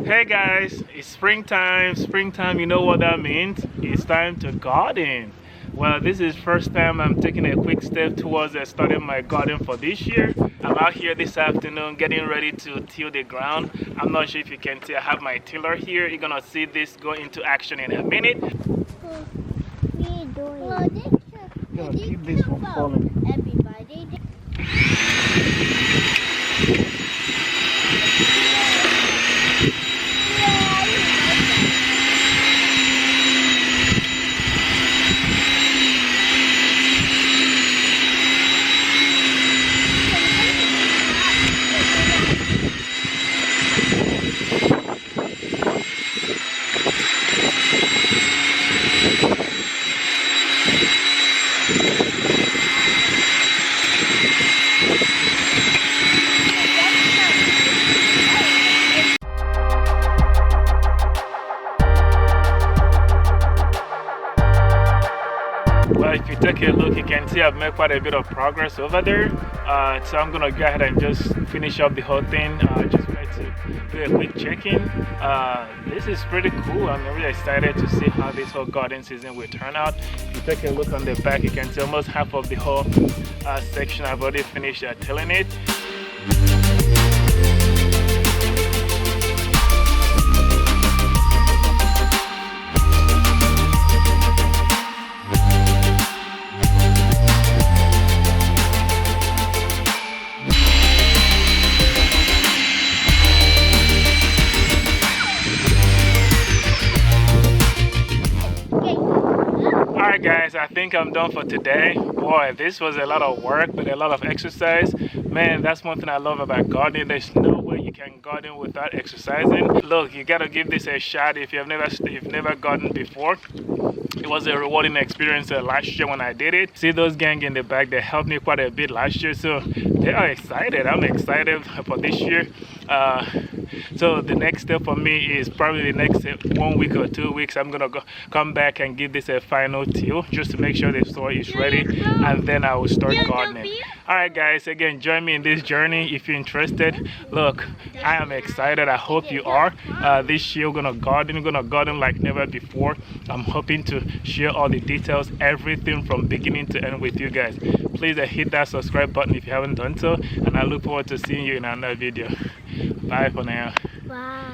Hey guys, it's springtime. Springtime, you know what that means? It's time to garden. Well, this is first time I'm taking a quick step towards starting my garden for this year. I'm out here this afternoon getting ready to till the ground. I'm not sure if you can see, I have my tiller here. You're gonna see this go into action in a minute. Gonna keep this from falling. Everybody. Well, if you take a look, you can see I've made quite a bit of progress over there. So I'm gonna go ahead and just finish up the whole thing. Just wanted to do a quick check-in. This is pretty cool. I'm really excited to see how this whole garden season will turn out. If you take a look on the back, you can see almost half of the whole section I've already finished tilling it. Alright guys, I think I'm done for today. Boy, this was a lot of work but a lot of exercise. Man, that's one thing I love about gardening. There's no way you can garden without exercising. Look, you gotta give this a shot if you've never gardened before. It was a rewarding experience last year when I did it. See those gang in the back, they helped me quite a bit last year, so they are excited. I'm excited for this year. So the next step for me is probably the next 1 week or 2 weeks. I'm gonna come back and give this a final till just to make sure the soil is ready, and then I will start gardening. Alright guys, again, join me in this journey if you're interested. Look, I am excited. I hope you are. This year we're gonna garden like never before. I'm hoping to share all the details, everything from beginning to end with you guys. Please hit that subscribe button if you haven't done so, and I look forward to seeing you in another video. Bye for now. Wow.